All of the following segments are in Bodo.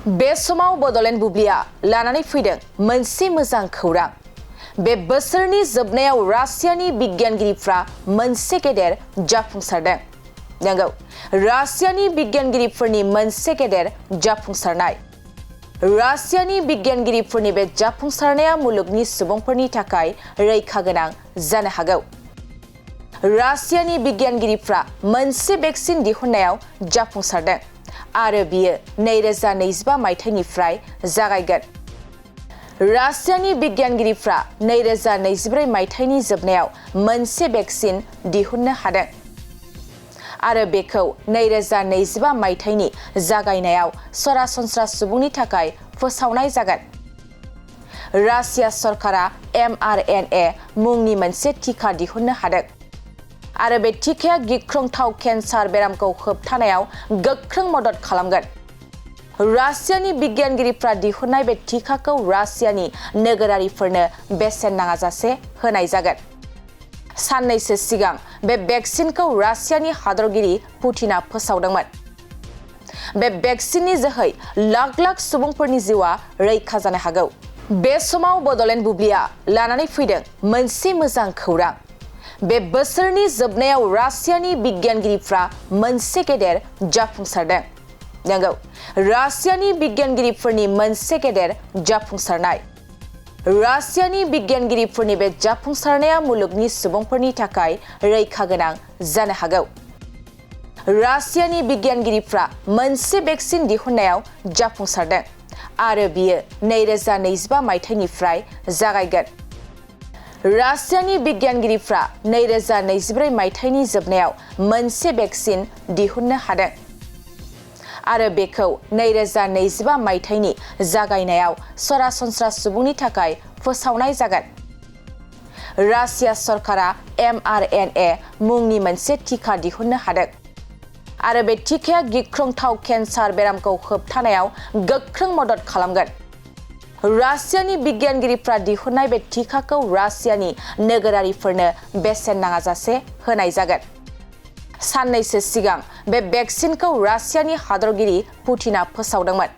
बे समाव बड'लेण्ड बुब्लिया लानानै फैदों मोनसे मोजां खौरां। बे बोसोरनि जोबनायाव रासियानि बिगियानगिरिफ्रा मोनसे गेदेर जाफुंसारदों। नंगौ, रासियानि बिगियानगिरिफोरनि मोनसे गेदेर जाफुंसारनाय। रासियानि बिगियानगिरिफोरनि बे जाफुंसारनाया मुलुगनि सुबुंफोरनि थाखाय रैखा गोनां जानो हागौ। रासियानि बिगियानगिरिफ्रा मोनसे भेक्सिन दिहुननायाव जाफुंसारदों आरो बियो 2025 मायथाइनिफ्राय जागायगोन। रासियानि बिगियानगिरिफ्रा 2024 मायथाइनि जोबनायाव मोनसे भेक्सिन दिहुननो हादों आरो बेखौ 2025 मायथाइनि जागायनायाव सरासनस्रा सुबुंनि थाखाय फोसावनाय जागोन। रासिया सरकारा mRNA मुंनि मोनसे टिका दिहुननो हादों आरो बे टिकाया गिख्रंथाव केन्सार बेरामखौ होबथानायाव गोख्रों मदद खालामगोन। रासियानि बिगियानगिरिफ्रा दिहुननाय बे टिकाखौ रासियानि नोगोरारिफोरनो बेसेन नाङाजासे होनाय जागोन। साननैसो सिगां बे भेक्सिनखौ रासियानि हादरगिरि पुतिना फोसावदोंमोन। बे भेक्सिननि जोहै लाख लाख सुबुंफोरनि जिउआ रैखा जानो हागौ। बे समाव बड'लेण्ड बुब्लिया लानानै फैदों मोनसे मोजां खौरां। बे बोसोरनि जोबनायाव रासियानि बिगियानगिरिफ्रा मोनसे गेदेर जाफुंसारदों। नंगौ, रासियानि बिगियानगिरिफोरनि मोनसे गेदेर जाफुंसारनाय। रासियानि बिगियानगिरिफोरनि बे जाफुंसारनाया मुलुगनि सुबुंफोरनि थाखाय रैखा गोनां जानो हागौ। रासियानि बिगियानगिरिफ्रा मोनसे भेक्सिन दिहुननायाव जाफुंसारदों आरो बियो 2025 मायथाइनिफ्राय जागायगोन। रासियानि बिगियानगिरिफ्रा 2024 मायथाइनि जोबनायाव मोनसे भेक्सिन दिहुननो हादों आरो बेखौ 2025 मायथाइनि जागायनायाव सरासनस्रा सुबुंनि थाखाय फोसावनाय जागोन। रासिया सरकारा mRNA मुंनि मोनसे टिका दिहुननो हादों आरो बे टिकाया गिख्रंथाव केन्सार बेरामखौ होबथानायाव गोख्रों मदद खालामगोन। रासियानि बिगियानगिरिफ्रा दिहुननाय बे टिकाखौ रासियानि नोगोरारिफोरनो बेसेन नाङाजासे होनाय जागोन। साननैसो सिगां बे भेक्सिनखौ रासियानि हादरगिरि पुतिना फोसावदोंमोन।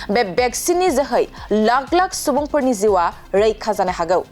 बे भेक्सिननि जोहै लाख लाख सुबुंफोरनि जिउआ रैखा जानो हागौ।